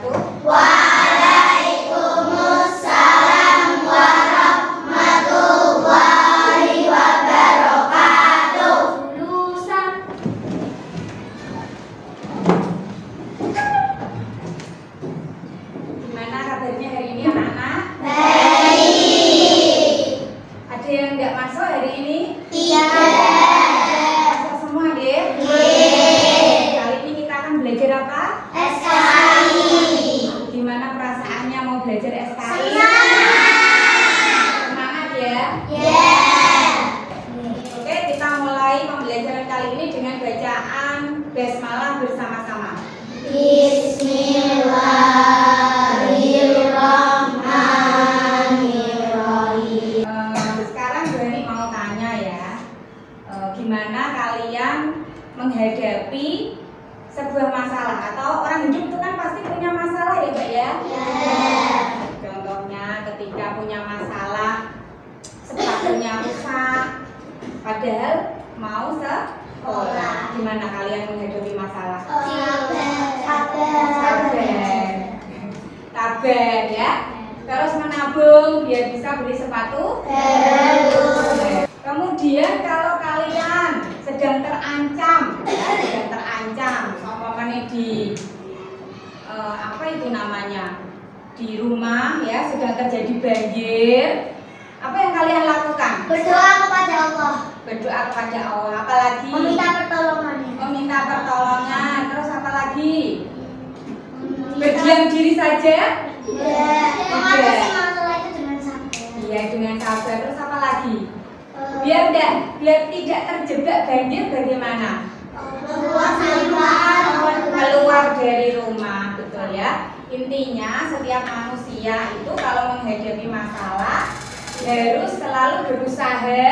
wabarakatuh. Waalaikumsalam warahmatullahi wabarakatuh. Lulusan. Gimana kabarnya hari ini anak-anak? Baik. Ada yang nggak masuk hari ini? Tidak. Masuk semua deh. Kali ini kita akan belajar apa? SKI. Gimana perasaannya mau belajar SKI? Semangat ya. Oke, kita mulai pembelajaran kali ini dengan bacaan basmalah bersama-sama. Bismillahirrahmanirrahim. Sekarang Bu Hani mau tanya ya, gimana kalian menghadapi sebuah masalah? Atau orang hidup itu kan pasti punya masalah ya Mbak ya? Contohnya ketika punya masalah sepatunya rusak, padahal mau sekolah. Gimana kalian menghadapi masalah? Tabah ya. Terus menabung biar bisa beli sepatu baru. Kemudian kalau kalian sedang terancam, umpamanya di apa itu namanya, di rumah ya, sedang terjadi banjir, apa yang kalian lakukan? Berdoa kepada Allah. Berdoa kepada Allah. Apalagi? Meminta pertolongannya. Meminta pertolongan. Terus apa lagi? Berdiam diri saja? Mengatasi masalah itu dengan sabar. Iya, dengan sabar. Terus apa lagi? Biar tidak terjebak banjir, bagaimana? Keluar dari rumah, betul ya. Intinya setiap manusia itu kalau menghadapi masalah harus selalu berusaha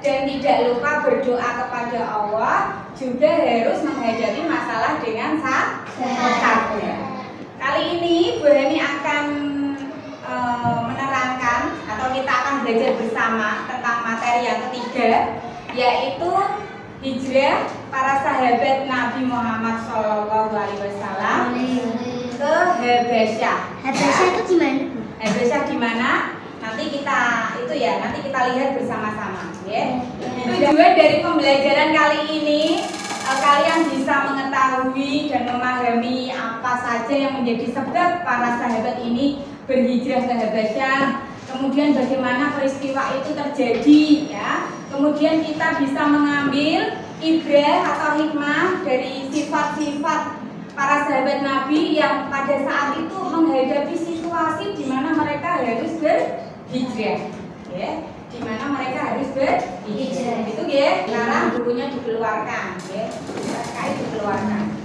dan tidak lupa berdoa kepada Allah, juga harus menghadapi masalah dengan sabar. Kali ini Bu Hani akan menerangkan atau kita akan belajar bersama tentang materi yang ketiga, yaitu hijrah para sahabat Nabi Muhammad SAW ke Habasyah. Habasyah itu di mana? Habasyah di mana? Nanti kita lihat bersama-sama, ya. Tujuan dari pembelajaran kali ini kalian bisa mengetahui dan memahami apa saja yang menjadi sebab para sahabat ini berhijrah ke Habasyah. Kemudian bagaimana peristiwa itu terjadi, ya. Kemudian kita bisa mengambil ibrah atau hikmah dari sifat-sifat para sahabat Nabi yang pada saat itu menghadapi situasi di mana mereka harus berhijrah, ya. Di mana mereka harus berhijrah. Itu ya. Sekarang bukunya dikeluarkan, ya. SKI dikeluarkan.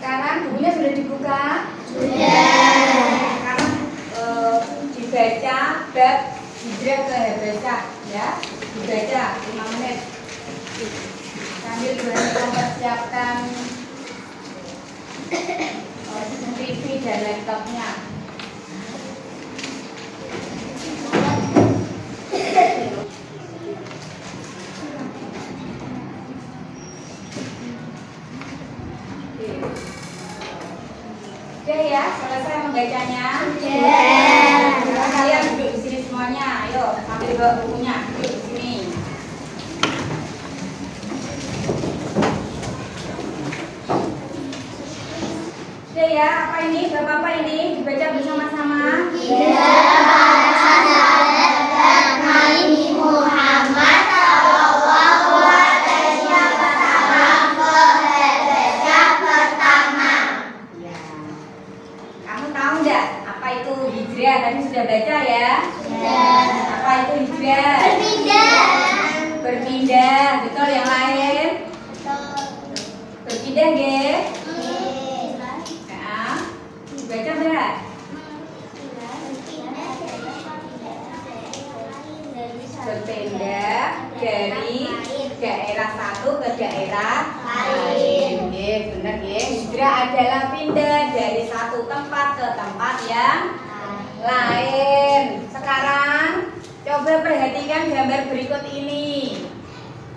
Sekarang bukunya sudah dibuka? Sudah. Sekarang dibaca bab hijrah ke Habasyah, ya. Dibaca 5 menit. Sambil mempersiapkan TV dan laptopnya. Oke ya, selesai membacanya. Sekarang kalian duduk di sini semuanya. Ayo, ambil bawa bukunya, duduk di sini. Oke ya, apa ini? Bapak apa ini? Dibaca bersama-sama. Nabi Muhammad sallallahu alaihi wasallam ke Habasyah pertama. Ya. Kamu tahu nggak apa itu hijrah? Tadi sudah baca ya. Apa itu hijrah? Berpindah. Betul, yang lain? Berpindah, nggih? Nah, baca enggak? Berpindah dari daerah satu ke daerah lain. Benar ya. Hijrah adalah pindah dari satu tempat ke tempat yang lain. Sekarang Coba perhatikan gambar berikut ini.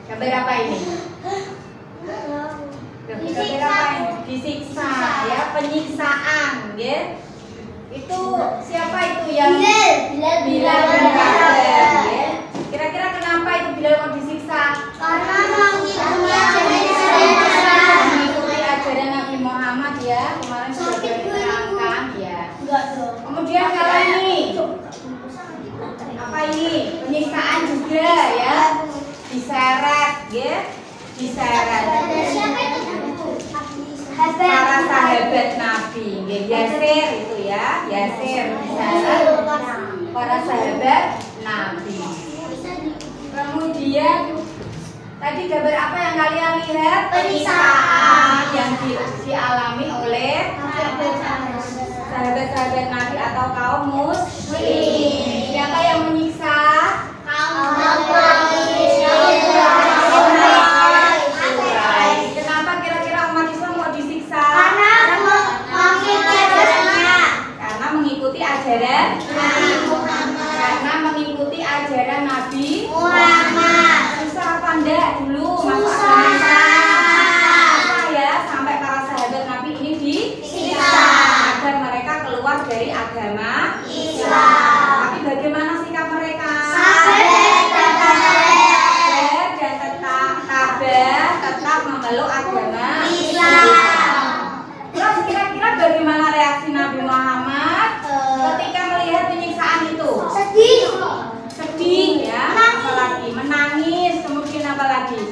Gambar apa ini? Gambar apa ini? Disiksa, ya, penyiksaan, ya. Itu siapa itu yang Bilal bin Rabah, ya. Kira-kira kenapa itu Bilal mau disiksa? Karena mengikuti ajaran Nabi Muhammad, ya. Kemarin sudah diterangkan, ya. Kemudian kalau ini apa ini? Penyiksaan juga, ya. Diseret, ya. Diseret. Para sahabat Nabi, ya. Yasir itu, ya. Yasir diseret. Para sahabat Nabi. Kemudian tadi gambar apa yang kalian lihat? Penyiksaan yang dialami oleh sahabat-sahabat Nabi atau kaum muslim. Siapa yang menyiksa? Kenapa kira-kira umat Islam mau disiksa? Karena mengikuti ajaran Karena mengikuti ajaran Nabi Muhammad. Susah apa enggak dulu? Susah ya, sampai para sahabat Nabi ini disiksa agar mereka keluar dari agama Islam. Tapi bagaimana sikap mereka? Dan tetap memeluk agama Islam. Terus kira-kira bagaimana reaksi Nabi Muhammad ketika melihat penyiksaan itu? Sedih, ya. Apalagi menangis, kemudian apalagi?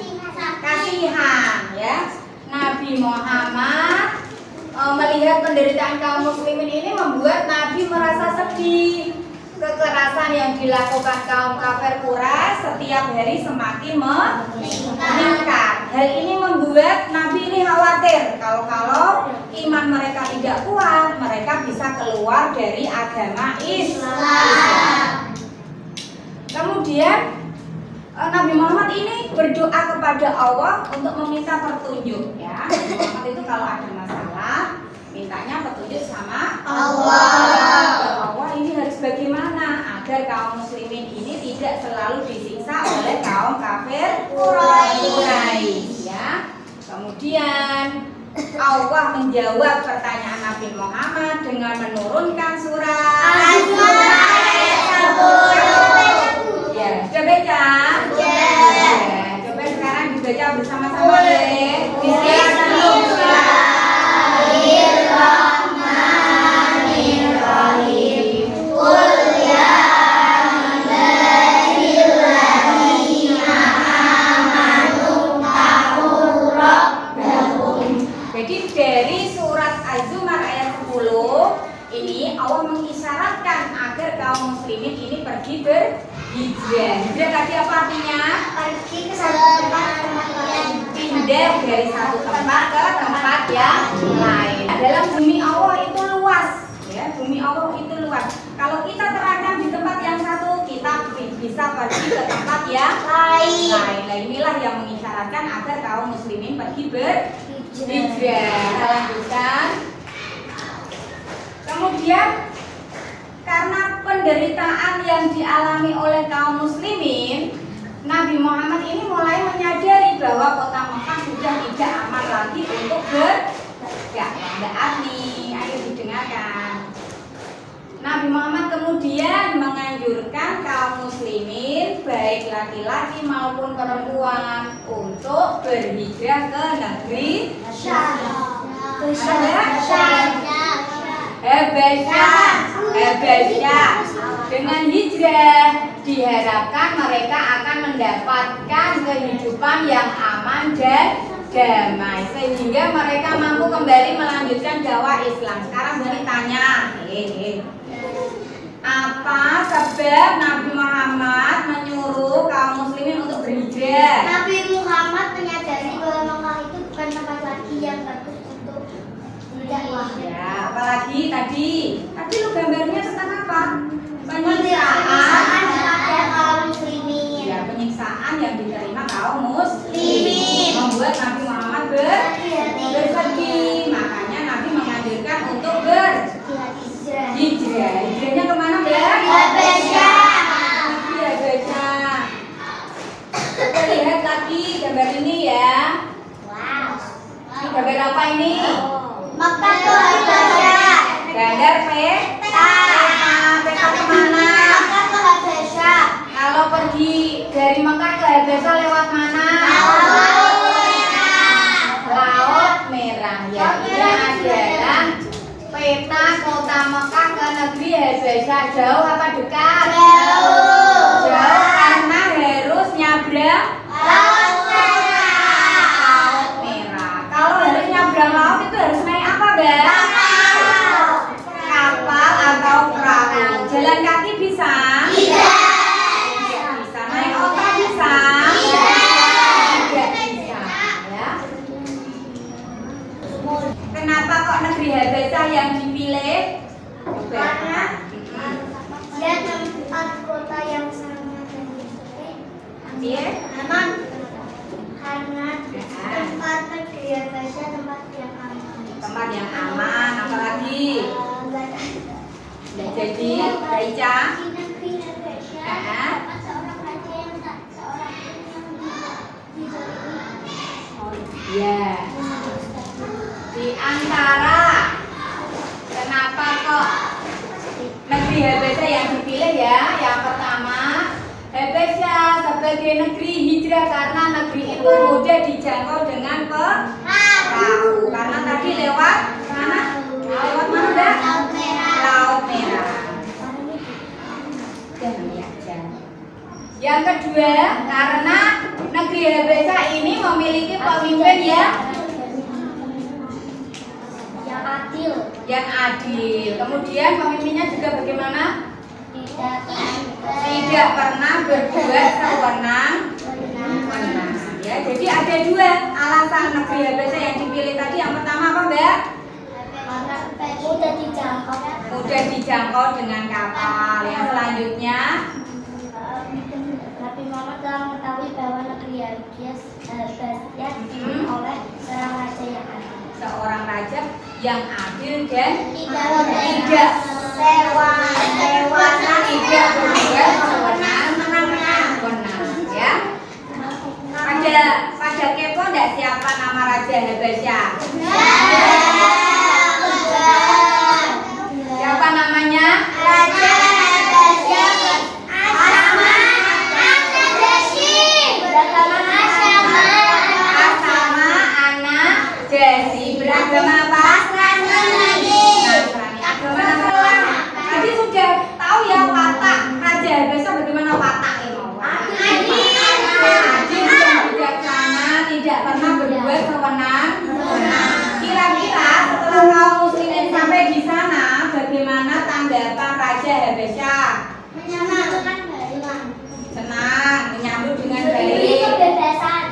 Kasihan, ya. Nabi Muhammad melihat penderitaan kaum muslimin ini membuat Nabi merasa sedih. Kekerasan yang dilakukan kaum kafir Quraisy setiap hari semakin meningkat. Hal ini membuat Nabi ini khawatir kalau iman mereka tidak kuat, mereka bisa keluar dari agama Islam. Kemudian Nabi Muhammad ini berdoa kepada Allah untuk meminta petunjuk, ya. Nabi Muhammad itu kalau ada masalah mintanya petunjuk sama Allah. Allah ini harus bagaimana agar kaum muslimin ini tidak selalu disiksa oleh kaum kafir Quraisy, ya. Kemudian Allah menjawab pertanyaan Nabi Muhammad dengan menurunkan surat ya, sudah baca? Ya. Coba sekarang dibaca bersama-sama deh. Bismillahirrahmanirrahim. Qul ya ibadilladzina amanu taqurrabbakum. Jadi dari surat Az-Zumar ayat 10 ini Allah mengisyaratkan agar kaum muslimin ini pergi berhijrah. Hijrah tadi apa artinya? Pergi ke satu tempat Pindah dari satu tempat ke tempat yang lain. Dalam bumi Allah itu luas, ya. Bumi Allah itu luas. Kalau kita terancam di tempat yang satu, kita bisa pergi ke tempat yang lain. Nah, inilah yang mengisyaratkan agar kaum muslimin pergi berhijrah. Kita lanjutkan. Kemudian karena penderitaan yang dialami oleh kaum muslimin, Nabi Muhammad ini mulai menyadari bahwa kota Mekah sudah tidak aman lagi untuk berdakwah. Nih, ayo didengarkan. Nabi Muhammad kemudian menganjurkan kaum muslimin baik laki-laki maupun perempuan untuk berhijrah ke negeri Habasyah. Dengan hijrah diharapkan mereka akan mendapatkan kehidupan yang aman dan damai sehingga mereka mampu kembali melanjutkan dakwah Islam. Sekarang Bani tanya, apa sebab Nabi Muhammad menyuruh kaum muslimin untuk berhijrah? Nabi Muhammad menyadari bahwa Mekah itu bukan tempat lagi yang bagus untuk berdakwah. Ya, apalagi tadi lu gambarnya tentang apa? Penyiksaan kepada kaum muslimin. Ya, penyiksaan yang diterima kaum muslimin membuat Nabi Muhammad bersedih. Makanya Nabi menganjurkan untuk berhijrah. Hijrahnya kemana, Mbak? Habasyah. Nabi lagi gambar ini ya. Wow. Ini gambar apa ini? Mekah tuh Habasyah. Gambar peta. Peta kemana? Mekah tuh Habasyah. Kalau pergi dari Mekah ke Habasyah lewat mana? Laut Merah. Ya, ini adalah peta kota Mekah ke negeri Habasyah. Jauh apa dekat? Jauh. Jauh karena harus nyabrang Laut Merah. Laut Merah. Kalau harus nyabrang laut itu harus naik apa, Mbak? Kapal atau perahu. Jalan kaki bisa? Tidak bisa. Naik onta bisa? Tidak bisa. Ya. Kenapa kok negeri Habasyah yang dipilih? Karena dia tempat kota yang sangat Iya. aman. Karena tempat negeri Habasyah tempat yang aman. Tempat yang aman. Apalagi? Udah jadi, Raica. Di negeri Habasyah terdapat seorang raja yang tak seorang pun yang dizalimi. Ya. Di antara kenapa kok negeri Habasyah yang dipilih ya? Yang pertama, Habasyah sebagai negeri hijrah karena negeri itu mudah dijangkau dengan perahu. Karena tadi lewat mana? Lewat mana, Mbak? Laut Merah. Laut Merah. Yang kedua, karena negeri Habasyah ini memiliki pemimpin yang adil. Kemudian pemimpinnya juga bagaimana? Tidak pernah berbuat sewenang-wenang. Ya, jadi ada dua alasan negeri Habasyah yang dipilih tadi. Yang pertama apa, Mbak? Mudah dijangkau. Mudah dijangkau dengan kapal. Yang selanjutnya, Nabi Muhammad telah mengetahui bahwa negeri Habasyah dipimpin oleh seorang raja yang adil. seorang raja yang adil dan Tidak tidak sewenang-wenang, tidak berbuat sewenang-wenang. Ya. Pada kepo enggak siapa nama raja Habasyah? Siapa namanya? Raja Habasyah Asama anak Jesi beragama apa? Nasrani. Agama apa? Tadi sudah tahu ya watak Raja Habasyah bagaimana wataknya? Adil dan bijaksana, tidak pernah berbuat sewenang-wenang. Kira-kira setelah kaum muslimin sampai di sana, bagaimana tanggapan Raja Habasyah? Senang, menyambut dengan baik,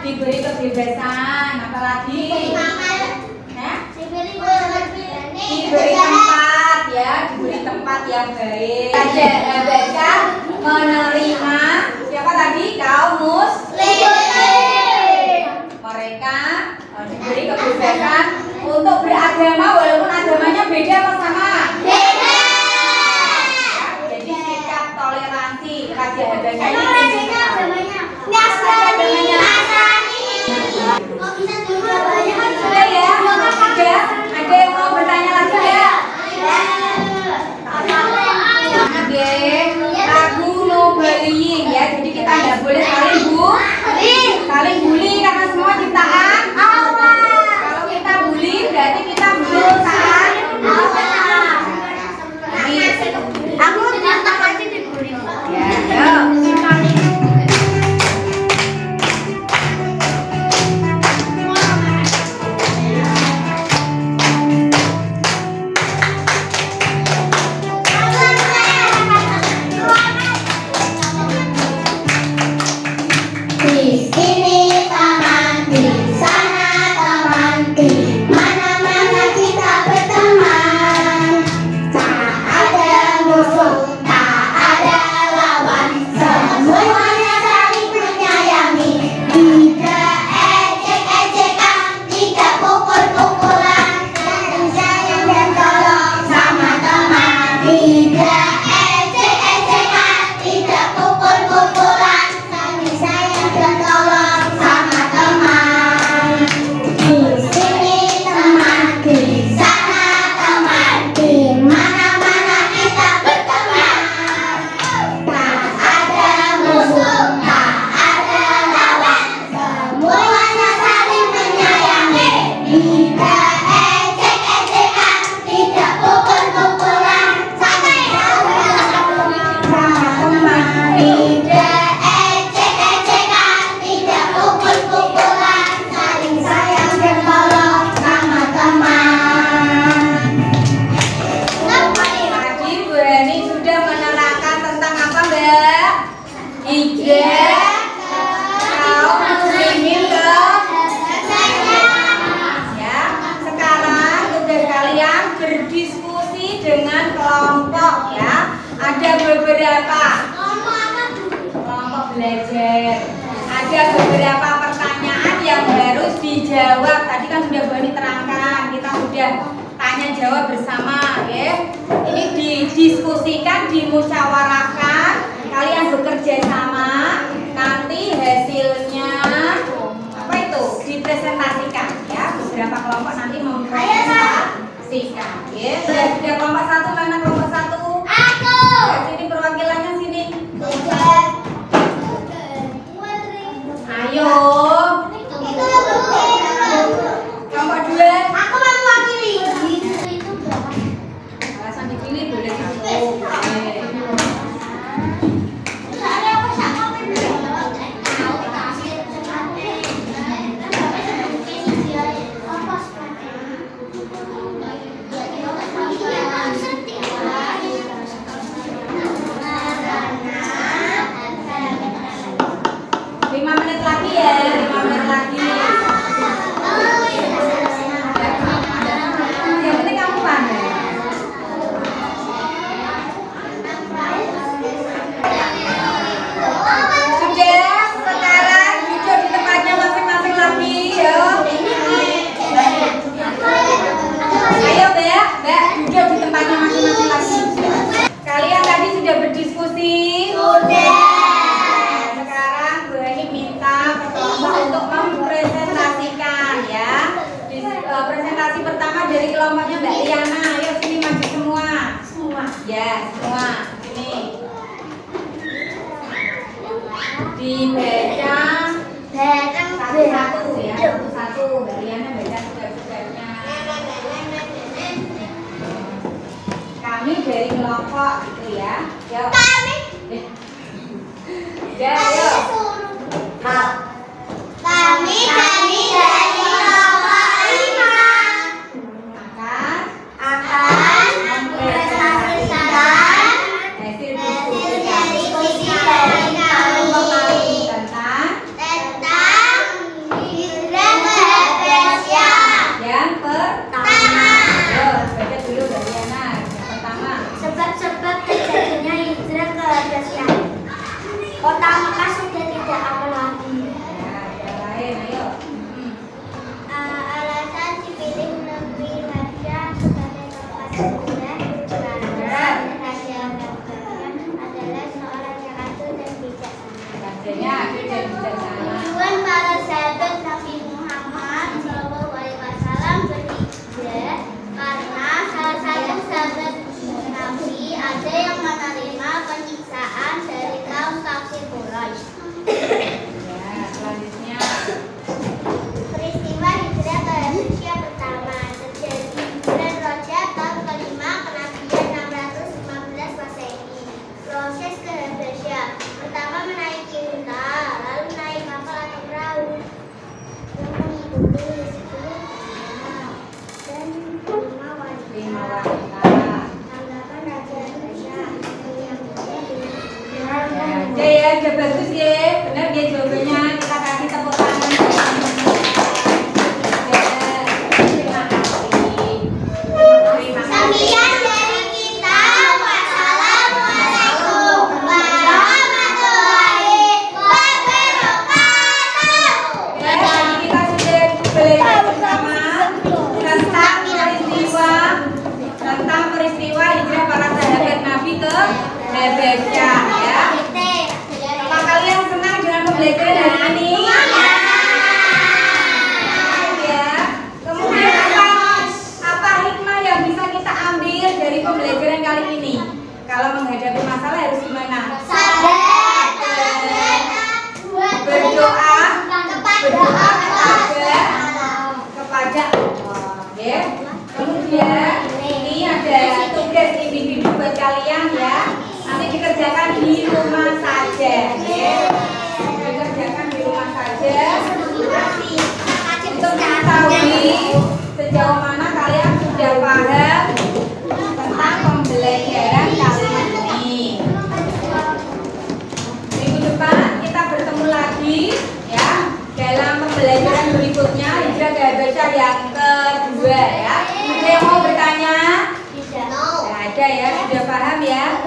diberi kebebasan, apalagi diberi tempat ya, diberi tempat yang baik. Raja Habasyah menerima siapa tadi? Kaum muslim. Mereka diberi kebebasan untuk beragama walaupun agamanya beda apa sama? Beda. Jadi sikap toleransi Raja Habasyah Emang ini rajanya agamanya? Nasrani. Oh, bisa juga banyak. sudah ya? Sudah? Ada yang mau bertanya lagi ya? Ingat ya, lagu no bullying ya. Jadi kita nggak boleh saling kelompok ya. Ada beberapa kelompok belajar. Ada beberapa pertanyaan yang harus dijawab. Tadi kan sudah Bani terangkan, kita sudah tanya jawab bersama ya. Ini didiskusikan, dimusyawarahkan, kalian bekerja sama, nanti hasilnya apa itu dipresentasikan ya. Beberapa kelompok nanti mempresentasikan ya. Sudah kelompok satu, mana kelompok satu? Aku. Sini perwakilannya sini. Ayo. Kelompok dua. Aku mau mewakili. Alasan dipilih boleh satu. Kalian tadi sudah berdiskusi? Sudah. Sekarang Bu Heni minta kelompok untuk mempresentasikan ya. Presentasi pertama dari kelompoknya Mbak Liana. Ayo sini maju semua. Semua. Ya, semua. Sini. Dibaca satu-satu ya. Satu-satu. Mbak Liana baca sudah-sudahnya. Kami dari kelompok gitu ya. Yo. Kami. Ya, yo. Kami dari kelompok 5 akan mempresentasikan hasil diskusi dari kami tentang hidra Helvetia. Yang pertama. Yo, baca dulu Mbak Liana. Yang pertama. Sebab-sebab terjadinya hijrah ke Helvetia. Kota Mekah sudah tidak aman lagi. Ya, yang lain, ayo. Alasan dipilih negeri Raja sebagai tempat hijrah karena Raja Helvetia adalah seorang yang adil dan bijaksana. Rajanya adil dan bijaksana. Tujuan para sahabat Nabi Muhammad SAW berhijrah karena salah satu sahabat Nabi ada yang menerima penyiksaan dari kaum kafir Quraisy. Ya, selanjutnya. Peristiwa hijrah ke Helvetia pertama terjadi bulan Rajab tahun kelima kenabian 615 Masehi. Proses ke Helvetia pertama menaiki unta, lalu naik kapal atau perahu yang mengikuti risiko dan 5 wanita. 5 wanita. Tanggapan Raja Helvetia menyambutnya Oke ya, udah bagus ya. Benar ya jawabannya. Kita kasih tepuk tangan. Ya, terima kasih. Terima kasih. Sekian dari kita. Wassalamualaikum warahmatullahi wabarakatuh. Ya, tadi kita sudah belajar bersama tentang peristiwa hijrah para sahabat Nabi ke Helvetia ya. Apa kalian senang dengan pembelajaran hari ini? Ya. Kemudian apa hikmah yang bisa kita ambil dari pembelajaran kali ini? Kalau menghadapi masalah harus gimana? Berdoa kepada Allah. Ya. Kemudian ini ada tugas individu buat kalian ya. Nanti dikerjakan di rumah saja ya. Dikerjakan di rumah saja. Untuk mengetahui sejauh mana kalian sudah paham tentang pembelajaran kali ini. Minggu depan kita bertemu lagi ya dalam pembelajaran berikutnya hijrah ke Helvetia yang kedua ya. Ada yang mau bertanya? Tidak. Tidak ada ya. Sudah Paham ya?